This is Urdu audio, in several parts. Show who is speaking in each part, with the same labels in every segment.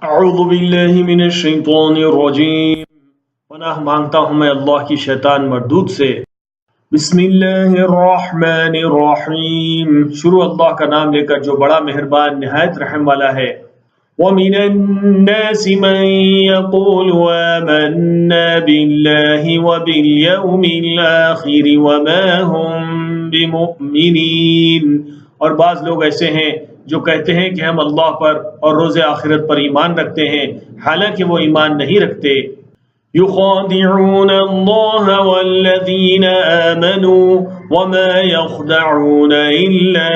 Speaker 1: اعوذ باللہ من الشیطان الرجیم، پناہ مانگتا ہوں میں اللہ کی شیطان مردود سے۔ بسم اللہ الرحمن الرحیم، شروع اللہ کا نام لے کر جو بڑا مہربان نہایت رحم والا ہے۔ وَمِنَ النَّاسِ مَن يَقُولُ آمَنَّا بِاللَّهِ وَبِالْيَوْمِ الْآخِرِ وَمَا هُم بِمُؤْمِنِينَ، اور بعض لوگ ایسے ہیں جو کہتے ہیں کہ ہم اللہ پر اور روز آخرت پر ایمان رکھتے ہیں، حالانکہ وہ ایمان نہیں رکھتے۔ يخادعون الله والذين آمنوا وما يخدعون إلا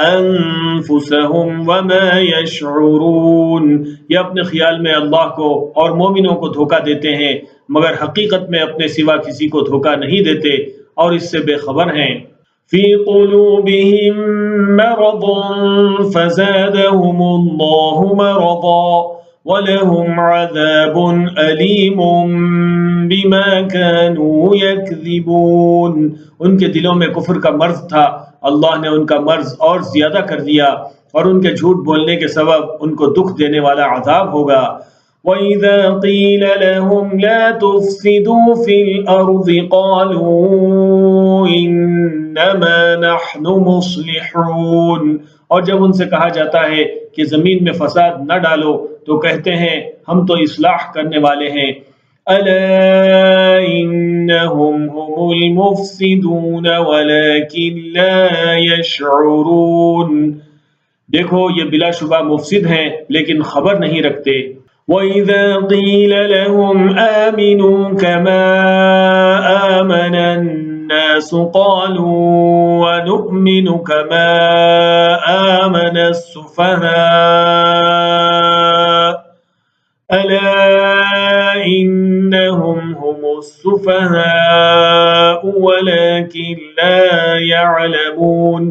Speaker 1: أنفسهم وما يشعرون، یہ اپنے خیال میں اللہ کو اور مومنوں کو دھوکہ دیتے ہیں، مگر حقیقت میں اپنے سوا کسی کو دھوکہ نہیں دیتے اور اس سے بے خبر ہیں۔ فی قلوبهم مرض فزادهم الله مرضا وَلَهُمْ عَذَابٌ أَلِيمٌ بِمَا كَانُوا يَكْذِبُونَ، ان کے دلوں میں کفر کا مرض تھا، اللہ نے ان کا مرض اور زیادہ کر دیا، اور ان کے جھوٹ بولنے کے سبب ان کو دکھ دینے والا عذاب ہوگا۔ وَإِذَا قِيلَ لَهُمْ لَا تُفْسِدُوا فِي الْأَرْضِ قَالُوا إِنَّمَا نَحْنُ مُصْلِحُونَ، اور جب ان سے کہا جاتا ہے کہ زمین میں فساد نہ ڈالو تو کہتے ہیں ہم تو اصلاح کرنے والے ہیں۔ أَلَا إِنَّهُمْ هُمُ الْمُفْسِدُونَ وَلَكِنْ لَا يَشْعُرُونَ، دیکھو یہ بلا شبہ مفسد ہیں لیکن خبر نہیں رکھتے۔ وَإِذَا قِيلَ لَهُمْ آمِنُوا كَمَا آمَنَ النَّاسُ قَالُوا وَنُؤْمِنُ كَمَا آمَنَ السُّفَهَاءُ أَلَا إِنَّهُمْ هُمُ السُّفَهَاءُ وَلَكِنْ لَا يَعْلَمُونَ،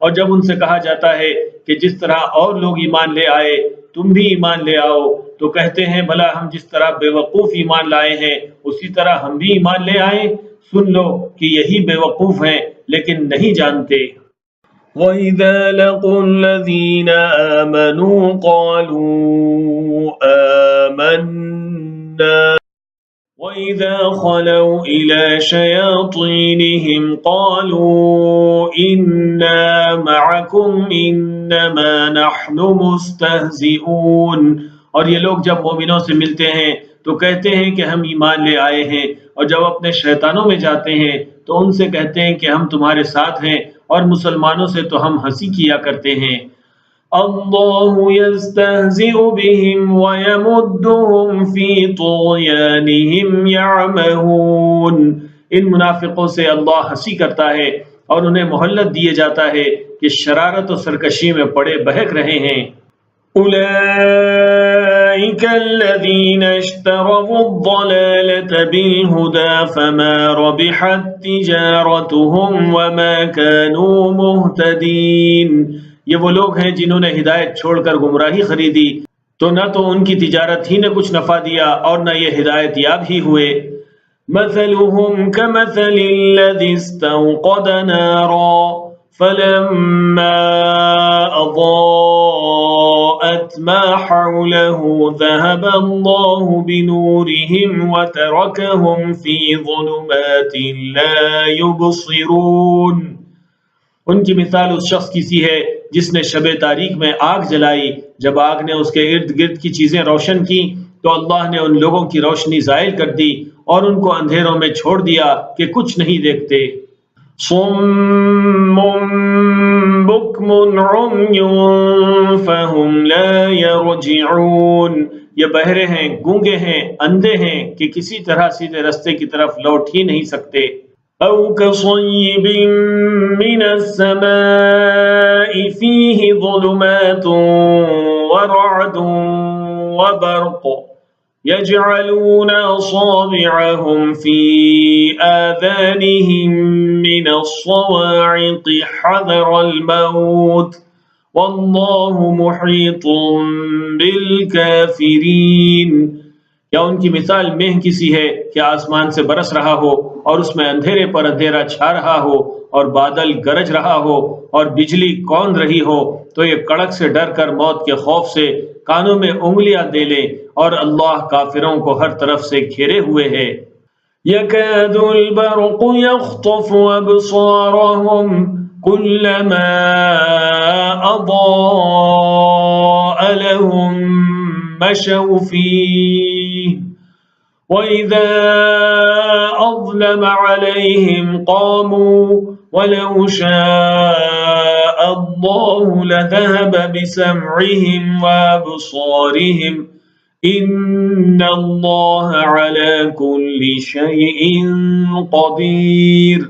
Speaker 1: اور جب ان سے کہا جاتا ہے کہ جس طرح اور لوگ ایمان لے آئے تم بھی ایمان لے آؤ تو کہتے ہیں بھلا ہم جس طرح بے وقوف ایمان لائے ہیں اسی طرح ہم بھی ایمان لے آئیں۔ سن لو کہ یہی بے وقوف ہیں لیکن نہیں جانتے۔ وَإِذَا لَقُوا الَّذِينَ آمَنُوا قَالُوا آمَنَّا وَإِذَا خَلَوْا إِلَى شَيَاطِينِهِمْ قَالُوا إِنَّا مَعَكُمْ إِنَّمَا نَحْنُ مُسْتَهْزِئُونَ، اور یہ لوگ جب مومنوں سے ملتے ہیں تو کہتے ہیں کہ ہم ایمان لے آئے ہیں، اور جب اپنے شیطانوں میں جاتے ہیں تو ان سے کہتے ہیں کہ ہم تمہارے ساتھ ہیں، اور مسلمانوں سے تو ہم ہنسی کیا کرتے ہیں۔ اللہ یستہزئ بہم ویمدہم فی طغیانہم یعمہون، ان منافقوں سے اللہ ہنسی کرتا ہے اور انہیں مہلت دیے جاتا ہے کہ شرارت و سرکشی میں پڑے بہک رہے ہیں۔ أولئك الذين اشتروا الضلالة بالهدى فما ربحت تجارتهم وما كانوا مهتدين، یہ وہ لوگ ہیں جنہوں نے ہدایت چھوڑ کر گمراہی خریدی تو نہ تو ان کی تجارت ہی نے کچھ نفع دیا اور نہ یہ ہدایت یاب ہی ہوئے۔ مثلهم كمثل الذي استوقد نارا فلما أضاءت ما حوله ذهب الله بنورهم وتركهم في ظلمات لا يبصرون، ان کی مثال اس شخص کی سی ہے جس نے شب تاریک میں آگ جلائی، جب آگ نے اس کے ارد گرد کی چیزیں روشن کی تو اللہ نے ان لوگوں کی روشنی زائل کر دی اور ان کو اندھیروں میں چھوڑ دیا کہ کچھ نہیں دیکھتے۔ صم بکم عمی فہم لا یرجعون، یہ بہرے ہیں، گونگے ہیں، اندھے ہیں کہ کسی طرح سیدھے رستے کی طرف لوٹ ہی نہیں سکتے۔ او کصیب من السماء فیہ ظلمات ورعد وبرق يجعلون أصابعهم في آذانهم من الصواعق حذر الموت والله محيط بالكافرين، یا ان کی مثال مہ کی سی ہے کہ آسمان سے برس رہا ہو اور اس میں اندھیرے پر اندھیرا چھا رہا ہو اور بادل گرج رہا ہو اور بجلی کون رہی ہو تو یہ کڑک سے ڈر کر موت کے خوف سے کانوں میں انگلیاں دے لیں، اور اللہ کافروں کو ہر طرف سے گھیرے ہوئے ہے۔ يكاد البرق يخطف أبصارهم كلما أضاء لهم مشوا فيه وإذا أظلم عليهم قاموا ولو شاء الله لذهب بسمعهم وأبصارهم ان اللہ علی کل شیء قدیر۔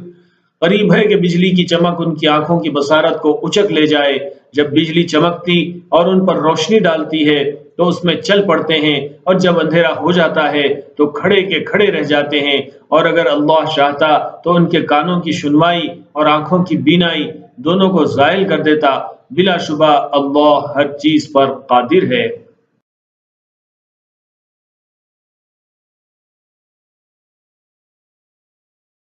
Speaker 1: قریب ہے کہ بجلی کی چمک ان کی آنکھوں کی بصارت کو اچک لے جائے۔ جب بجلی چمکتی اور ان پر روشنی ڈالتی ہے تو اس میں چل پڑتے ہیں، اور جب اندھیرا ہو جاتا ہے تو کھڑے کے کھڑے رہ جاتے ہیں، اور اگر اللہ چاہتا تو ان کے کانوں کی سنوائی اور آنکھوں کی بینائی دونوں کو زائل کر دیتا۔ بلا شبہ اللہ ہر چیز پر قادر ہے۔